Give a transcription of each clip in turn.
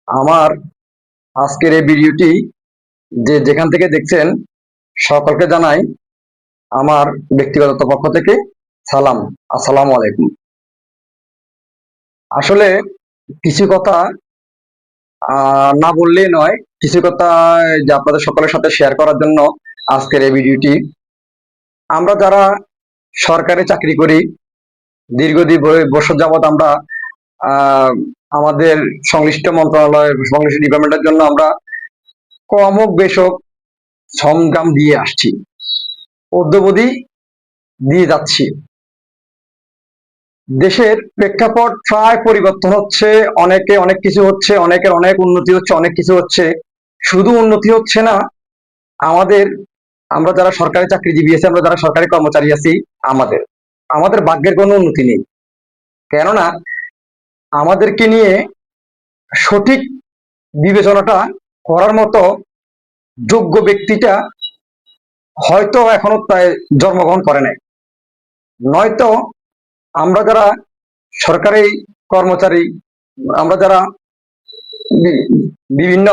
আমার আজকের এই ভিডিওটি যেখান থেকে দেখছেন সকলকে জানাই আমার ব্যক্তিগত পক্ষ থেকে সালাম। আসসালামু আলাইকুম। আসলে কিছু কথা না বললেই নয়, কিছু কথা যে আপনাদের সকলের সাথে শেয়ার করার জন্য আজকের এই ভিডিওটি। আমরা যারা সরকারি চাকরি করি, দীর্ঘদিন বছর যাবৎ আমরা আহ, আমাদের সংশ্লিষ্ট মন্ত্রণালয় সংশ্লিষ্ট ডিপার্টমেন্টের জন্য আমরা কম হোক বেশ হোক সংগ্রাম দিয়ে আসছি, অদ্যবধি দিয়ে যাচ্ছি। দেশের প্রেক্ষাপট প্রায় পরিবর্তন হচ্ছে, অনেকে অনেক কিছু হচ্ছে, অনেকের অনেক উন্নতি হচ্ছে, অনেক কিছু হচ্ছে। শুধু উন্নতি হচ্ছে না, আমাদের আমরা যারা সরকারি চাকরিজীবী আছি, আমরা যারা সরকারি কর্মচারী আছি, আমাদের আমাদের ভাগ্যের কোনো উন্নতি নেই। কেননা আমাদেরকে নিয়ে সঠিক বিবেচনাটা করার মতো যোগ্য ব্যক্তিটা হয়তো এখনো তাই জন্মগ্রহণ করে নাই। নয়তো আমরা যারা সরকারি কর্মচারী, আমরা যারা বিভিন্ন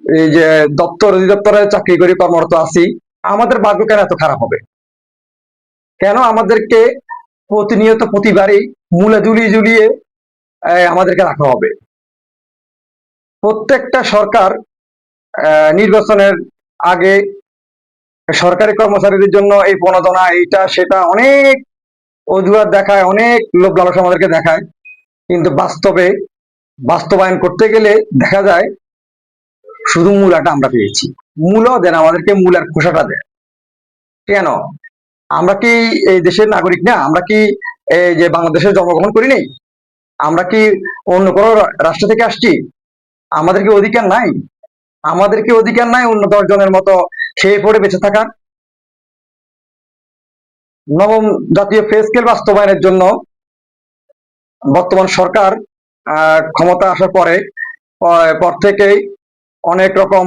এই যে দপ্তর অধিদপ্তরে চাকরি করি, কর্মরত আছি, আমাদের ভাগ্য কেন এত খারাপ হবে? কেন আমাদেরকে প্রতিনিয়ত প্রতিবারই মূলে ঝুলিয়ে ঝুলিয়ে আমাদেরকে রাখা হবে? প্রত্যেকটা সরকার নির্বাচনের আগে সরকারি কর্মচারীদের জন্য এই প্রণোদনা, এইটা সেটা অনেক অজুহাত দেখায়, অনেক লোভ লালসা আমাদেরকে দেখায়, কিন্তু বাস্তবায়ন করতে গেলে দেখা যায় শুধু মূলাটা আমরা পেয়েছি। মূলও দেন, আমাদেরকে মূলার খোসাটা দেন। কেন? আমরা কি এই দেশের নাগরিক না? আমরা কি এই যে বাংলাদেশে জন্মগ্রহণ করি নাই? আমরা কি অন্য কোনো রাষ্ট্র থেকে আসছি? আমাদের কি অধিকার নাই? আমাদের কি অধিকার নাই অন্য 10 জনের মতো খেয়ে পড়ে বেঁচে থাকার? নবম জাতীয় পে স্কেল বাস্তবায়নের জন্য বর্তমান সরকার ক্ষমতা আসার পর থেকেই অনেক রকম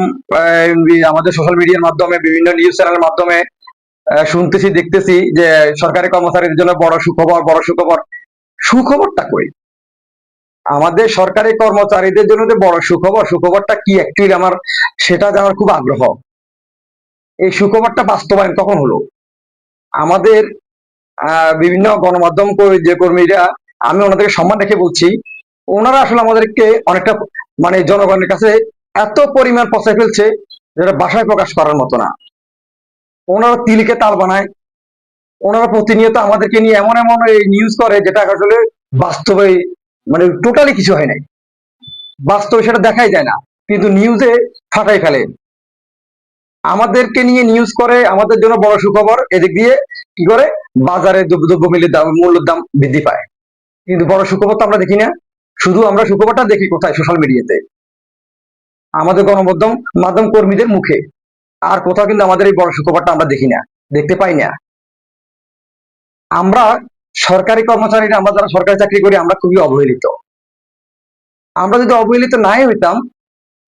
আমাদের সোশ্যাল মিডিয়ার মাধ্যমে, বিভিন্ন নিউজ চ্যানেলের মাধ্যমে শুনতেছি, দেখতেছি যে সরকারি কর্মচারীদের জন্য বড় সুখবর, বড় সুখবর। সুখবরটা কই? আমাদের সরকারি কর্মচারীদের জন্য যে বড় সুখবর, সুখবরটা কি অ্যাকচুয়ালি আমার সেটা জানার খুব আগ্রহ। এই সুখবরটা বাস্তবায়ন কখন হলো? আমাদের বিভিন্ন গণমাধ্যম যে কর্মীরা, আমি ওনাদেরকে সম্মান রেখে বলছি, ওনারা আসলে আমাদেরকে অনেকটা মানে জনগণের কাছে এত পরিমাণ পচাই ফেলছে যেটা ভাষায় প্রকাশ করার মতো না। ওনারা তিলকে তাল বানায়, ওনারা প্রতিনিয়ত আমাদেরকে নিয়ে এমন এমন নিউজ করে যেটা আসলে বাস্তবে মানে টোটালি কিছু হয় নাই। বাস্তবে সেটা দেখাই যায় না, কিন্তু নিউজে ফাটাই ফেলে। আমাদেরকে নিয়ে নিউজ করে, আমাদের জন্য বড় সুখবর, এদিক দিয়ে কি করে বাজারে দ্রব্যমূল্যের দাম, মূল্যের দাম বৃদ্ধি পায়। কিন্তু বড় সুখবর তো আমরা দেখি না। শুধু আমরা সুখবরটা দেখি কোথায়? সোশ্যাল মিডিয়াতে, আমাদের গণমাধ্যম মাধ্যম কর্মীদের মুখে। আর কোথাও কিন্তু আমাদের এই বড় সুখবরটা আমরা দেখি না, দেখতে পাই না। আমরা সরকারি কর্মচারীরা, আমরা যারা সরকারি চাকরি করি, আমরা খুবই অবহেলিত। আমরা যদি অবহেলিত নাই হইতাম,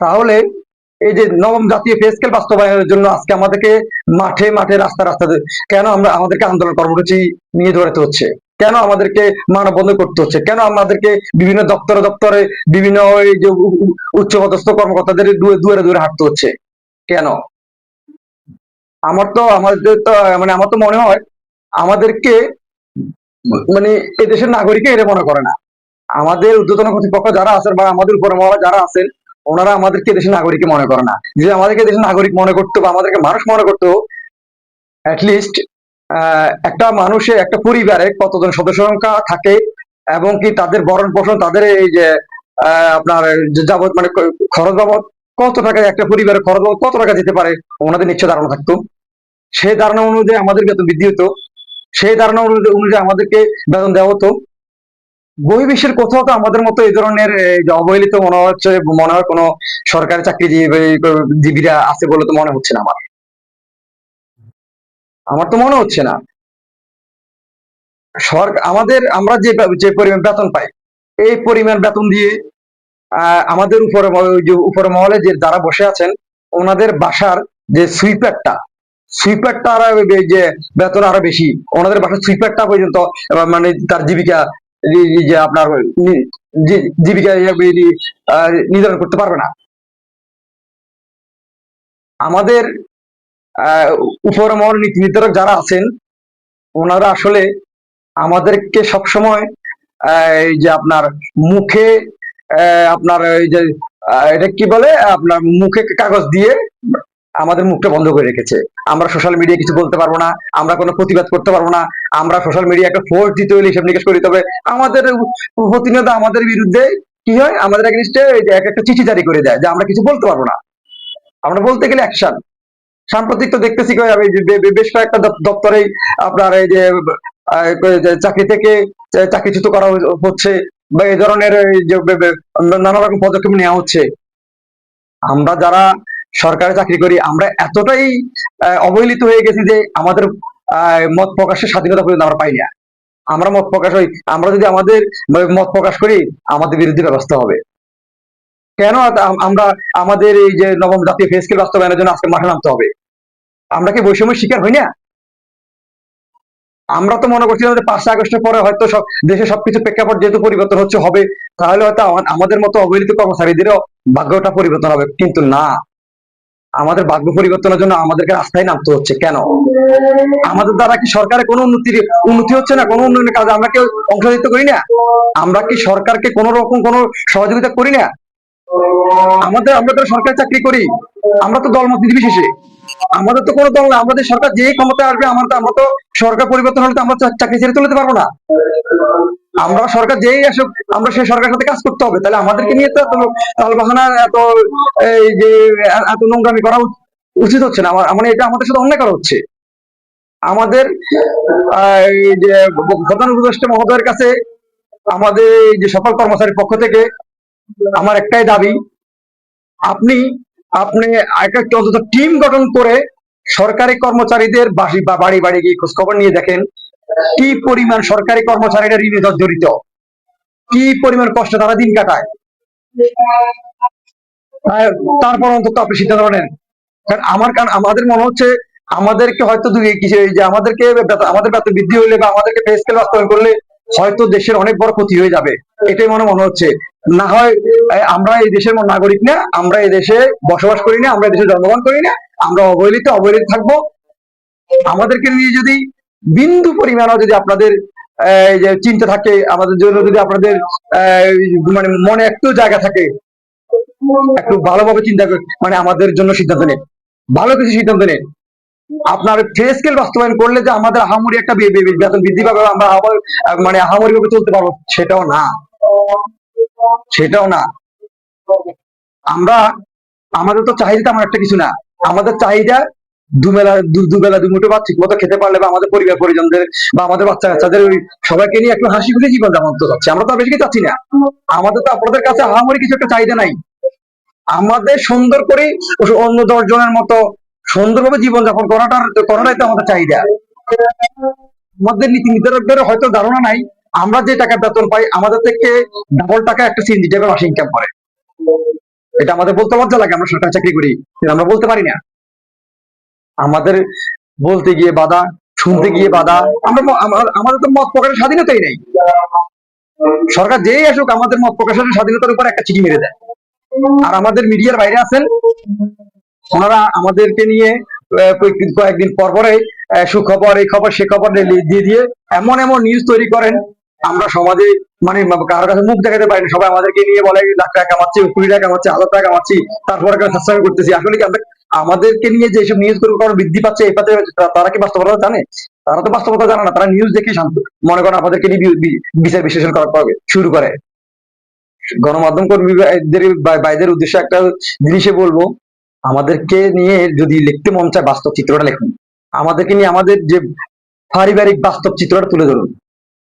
তাহলে এই যে নবম জাতীয় পে স্কেল বাস্তবায়নের জন্য আজকে আমাদেরকে মাঠে মাঠে রাস্তা রাস্তাতে কেন আমাদেরকে আন্দোলন কর্মসূচি নিয়ে দৌড়াতে হচ্ছে? কেন আমাদেরকে মানববন্ধন করতে হচ্ছে? কেন আমাদেরকে বিভিন্ন দপ্তরে দপ্তরে বিভিন্ন ওই যে উচ্চপদস্থ কর্মকর্তাদের দুয়ারে দুয়ারে হাঁটতে হচ্ছে? কেন? আমার তো মনে হয় আমাদেরকে মানে এদেশের নাগরিকে এর মনে করে না। আমাদের ঊর্ধ্বতন কর্তৃপক্ষ যারা আছেন বা আমাদের উপরে মহলা যারা আছেন, ওনারা আমাদেরকে দেশের নাগরিক মনে করে না। যে আমাদেরকে দেশের নাগরিক মনে করতো বা আমাদেরকে মানুষ মনে করতো, অ্যাটলিস্ট একটা মানুষে, একটা পরিবারে কতজন সদস্য সংখ্যা থাকে এবং কি তাদের ভরণ পোষণ, তাদের এই যে আপনার যাবত মানে খরচ বাবদ কত টাকা, একটা পরিবারের খরচ বাবদ কত টাকা যেতে পারে, ওনাদের নিশ্চয় ধারণা থাকতো। সেই ধারণা অনুযায়ী আমাদের বেতন বৃদ্ধি হতো, সেই ধারণা অনুযায়ী আমাদেরকে বেতন দেওয়া হতো। বহির্বিশ্বের কোথাও তো আমাদের মতো এই ধরনের যে অবহেলিত মনে হয় কোনো সরকারি চাকরিজীবীরা আছে বলে তো মনে হচ্ছে না। আমার তো মনে হচ্ছে না। আমরা যে পরিমাণ বেতন পাই, এই পরিমাণ বেতন দিয়ে আমাদের উপরে মহলে যে যারা বসে আছেন, ওনাদের বাসার যে সুইপারটা আরো যে বেতন আরো বেশি। ওনাদের বাসার সুইপারটা পর্যন্ত মানে তার জীবিকা যে আপনার জীবিকা নির্ধারণ করতে পারবে না। আমাদের উপর মহল নীতি নির্ধারক যারা আছেন ওনারা আসলে আমাদেরকে সবসময় এই যে আপনার মুখে আপনার এই যে এটা কি বলে আপনার মুখে কাগজ দিয়ে আমাদের মুখটা বন্ধ করে রেখেছে। আমরা সোশ্যাল মিডিয়া কিছু বলতে পারবো না, আমরা কোনো প্রতিবাদ করতে পারবো না, আমরা সোশ্যাল মিডিয়া একটা ফোর্স দিতে হলে হিসাব নিকেশ করিতে হবে। আমাদের প্রতিনিয়ত আমাদের বিরুদ্ধে কি হয়, আমাদের এগেইনস্টে একটা চিঠি জারি করে দেয় যে আমরা কিছু বলতে পারবো না, আমরা বলতে গেলে অ্যাকশন। সাম্প্রতিক তো দেখতেছি বেশ কয়েকটা দপ্তরে আপনার এই যে চাকরি থেকে চাকরিচ্যুত করা হচ্ছে বা এই ধরনের যে নানা রকম পদক্ষেপ নেওয়া হচ্ছে। আমরা যারা সরকারি চাকরি করি আমরা এতটাই অবহেলিত হয়ে গেছি যে আমাদের মত প্রকাশের স্বাধীনতা পর্যন্ত আমরা পাই না। আমরা মত প্রকাশ হই, আমরা যদি আমাদের মত প্রকাশ করি আমাদের বিরুদ্ধে ব্যবস্থা হবে। কেন আমরা আমাদের এই যে নবম জাতীয় পে স্কেল বাস্তবায়নের জন্য আজকে মাঠে নামতে হবে? আমরা কি বৈষম্যের শিকার হই না? আমরা তো মনে করছিলাম যে 5 আগস্টের পরে হয়তো দেশে সবকিছু প্রেক্ষাপট যেহেতু পরিবর্তন হবে তাহলে হয়তো আমাদের মতো অবহেলিত কর্মচারীদেরও ভাগ্যটা পরিবর্তন হবে, কিন্তু না, আমাদের ভাগ্য পরিবর্তনের জন্য আমাদেরকে রাস্তায় নামতে হচ্ছে। কেন? আমাদের দ্বারা কি সরকারের কোনো উন্নতি হচ্ছে না? কোনো উন্নয়নের কাজে আমরা কেউ অংশগ্রহণ করি না? আমরা কি সরকারকে কোনো রকম কোনো সহযোগিতা করি না? আমরা তো সরকারি চাকরি করি, আমরা তো দলমত নির্বিশেষে, আমাদের তো কোনো দল না, আমাদের সরকার যেই ক্ষমতায় আসবে আমরা তো সরকার পরিবর্তন হলে তো আমরা চাকরি ছেড়ে চলে যেতে পারবো না। আমরা সরকার যেই আসুক আমরা সেই সরকারের সাথে কাজ করতে হবে। তাহলে আমাদেরকে নিয়ে তো তালবাহানা এত এই যে এত নোংরামি করা উচিত হচ্ছে না। মানে এটা আমাদের সাথে অন্যায় করা হচ্ছে। আমাদের এই যে প্রধান উপদেষ্টা মহোদয়ের কাছে আমাদের এই যে সকল কর্মচারীর পক্ষ থেকে আমার একটাই দাবি, আপনি আপনি একটা অন্তত টিম গঠন করে সরকারি কর্মচারীদের বাড়ি বাড়ি গিয়ে খোঁজ খবর নিয়ে দেখেন কি পরিমাণ সরকারি কর্মচারীরা ঋণে জর্জরিত, কি পরিমাণ কষ্ট তারা দিন কাটায়। তারপর অন্তত আপনি সিদ্ধান্ত নেন। কারণ আমাদের মনে হচ্ছে আমাদেরকে হয়তো আমাদেরকে আমাদের বেতন বৃদ্ধি হইলে বা আমাদেরকে পে স্কেল বাস্তবায়ন করলে হয়তো দেশের অনেক বড় ক্ষতি হয়ে যাবে, এটাই মনে হচ্ছে। না হয় আমরা এই দেশের নাগরিক না, আমরা এই দেশে বসবাস করি না, আমরা এই দেশে জন্মগ্রহণ করি না, আমরা অবহেলিত থাকবো। আমাদেরকে নিয়ে যদি বিন্দু পরিমাণও যদি আপনাদের যে চিন্তা থাকে, আমাদের জন্য যদি আপনাদের মানে মনে একটু জায়গা থাকে, একটু ভালোভাবে চিন্তা করে মানে আমাদের জন্য সিদ্ধান্ত নেন, ভালো কিছু সিদ্ধান্ত নেন। আপনার পে স্কেল বাস্তবায়ন করলে যে আমাদের আহামরি একটা বেতন বৃদ্ধি পাবে, আমরা মানে আহামরি ভাবে চলতে পারবো, সেটাও না, সেটাও না। আমরা আমাদের তো চাহিদা তেমন একটা কিছু না, আমাদের চাহিদা দুবেলা দুমুঠো ভাত ঠিক মতো খেতে পারলে বা আমাদের পরিবার পরিজনদের বা আমাদের বাচ্চা কাচ্চাদের সবাইকে নিয়ে একটু হাসি খুশি জীবন যাপন করতে চাচ্ছি। আমরা তো বেশি কিছু চাচ্ছি না, আমাদের তো আপনাদের কাছে আহামরি কিছু একটা চাহিদা নাই। আমাদের সুন্দর করে অন্য 10 জনের মতো সুন্দরভাবে জীবন যাপন করাটাই তো আমাদের চাহিদা। আমাদের নীতি নির্ধারকদের হয়তো ধারণা নাই আমরা যে টাকা বেতন পাই আমাদের থেকে ডাবল টাকা একটা সিএনজি ড্রাইভার মাসে ইনকাম করে। এটা আমাদের বলতে লজ্জা লাগে, আমরা সরকারি চাকরি করি আমরা বলতে পারি না। আমাদের বলতে গিয়ে বাধা, শুনতে গিয়ে বাধা, আমাদের তো মত প্রকাশের স্বাধীনতাই নেই। সরকার যেই আসুক আমাদের মত প্রকাশের স্বাধীনতার উপর একটা চিঠি মেরে দেয়। আর আমাদের মিডিয়ার বাইরে আছেন ওনারা আমাদেরকে নিয়ে কয়েকদিন পর পরে সুখবর এই খবর সে খবর দিয়ে দিয়ে এমন নিউজ তৈরি করেন আমরা সমাজে মানে কারোর কাছে মুখ দেখাতে পারি না। সবাই আমাদেরকে নিয়ে বলে লাখ টাকা কামাচ্ছি, 20 টাকা কামাচ্ছি, 1000 টাকা কামাচ্ছি, তারপরে সাবস্ক্রাইব করতেছি। আসলে কি আমাদেরকে নিয়ে যেসব নিউজ গুলো বৃদ্ধি পাচ্ছে এই পাতে তারা কি বাস্তবতা জানে? তারা তো বাস্তবতা জানে না, তারা নিউজ দেখে শান্ত মনে করেন আমাদেরকে নিয়ে বিচার বিশ্লেষণ করা শুরু করে। গণমাধ্যম কর্মীদের বাইদের উদ্দেশ্যে একটা জিনিসে বলবো, আমাদেরকে নিয়ে যদি লিখতে মন চায় বাস্তব চিত্রটা লিখুন, আমাদেরকে নিয়ে আমাদের যে পারিবারিক বাস্তব চিত্রটা তুলে ধরুন।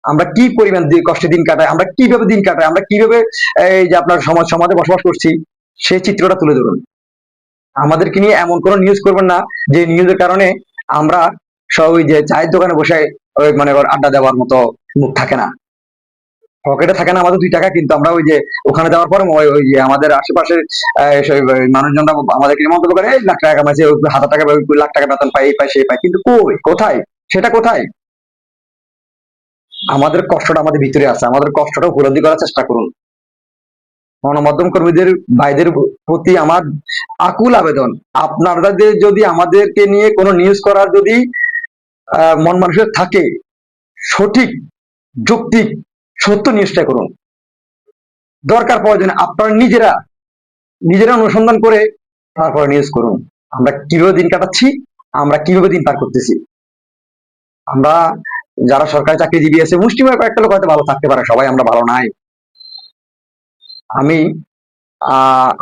আমরা কি পরিমাণ কষ্টে দিন কাটাই, আমরা কিভাবে দিন কাটাই, আমরা কিভাবে এই যে আপনার সমাজে বসবাস করছি সেই চিত্রটা তুলে ধরুন। আমাদেরকে নিয়ে এমন কোনো নিউজ করবেন না যে নিউজের কারণে আমরা সব ওই যে চায়ের দোকানে বসে ওই মানে আড্ডা দেওয়ার মতো মুখ থাকে না, পকেটে থাকে না আমাদের 2 টাকা, কিন্তু আমরা ওই যে ওখানে যাওয়ার পরে ওই যে আমাদের আশেপাশে মানুষজনরা আমাদেরকে মন্তব্য করে লাখ টাকা কামাইছে, 1000 টাকা 1 লাখ টাকা বেতন পাই, এই পাই সেই পাই, কিন্তু কোথায় সেটা কোথায়? আমাদের কষ্টটা আমাদের ভিতরে আছে, আমাদের কষ্টটা উপলব্ধি করার চেষ্টা করুন। গণমাধ্যম কর্মীদের ভাইদের প্রতি আমার আকুল আবেদন, আপনাদের যদি আমাদেরকে নিয়ে কোনো নিউজ করার যদি মন মানুষের থাকে, সঠিক যৌক্তিক সত্য নিউজটা করুন। দরকার প্রয়োজনে আপনারা নিজেরা অনুসন্ধান করে তারপরে নিউজ করুন। আমরা কিভাবে দিন কাটাচ্ছি, আমরা কিভাবে দিন পার করতেছি। আমরা যারা সরকারি চাকরিজীবী আছে, মুষ্টিমেয় কয়েকটা লোক হয়তো ভালো থাকতে পারে, সবাই আমরা ভালো নাই। আমি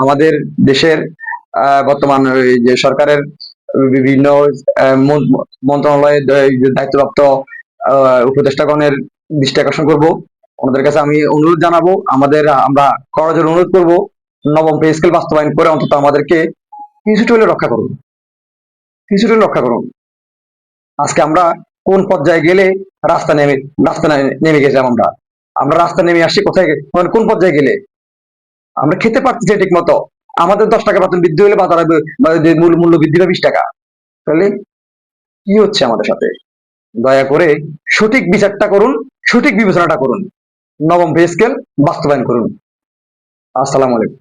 আমাদের দেশের বর্তমান যে সরকারের বিভিন্ন মন্ত্রণালয়ের দায়িত্বপ্রাপ্ত উপদেষ্টাগণের দৃষ্টি আকর্ষণ করবো। ওনাদের কাছে আমি অনুরোধ জানাবো, আমরা করজোর অনুরোধ করবো, নবম পে স্কেল বাস্তবায়ন করে অন্তত আমাদেরকে কিছুটা হলে রক্ষা করুন, কিছুটা হলে রক্ষা করুন। আজকে আমরা কোন পর্যায়ে গেলে রাস্তা নেমে গেছিলাম, আমরা রাস্তা নেমে আসছি কোথায়, কোন পর্যায়ে গেলে আমরা খেতে পারতেছি ঠিক মতো। আমাদের 10 টাকা বেতন বৃদ্ধি হলে বাজারে মূল্য বৃদ্ধি পাবে 20 টাকা। তাহলে কি হচ্ছে আমাদের সাথে? দয়া করে সঠিক বিচারটা করুন, সঠিক বিবেচনাটা করুন, নবম পে স্কেল বাস্তবায়ন করুন। আসসালামু আলাইকুম।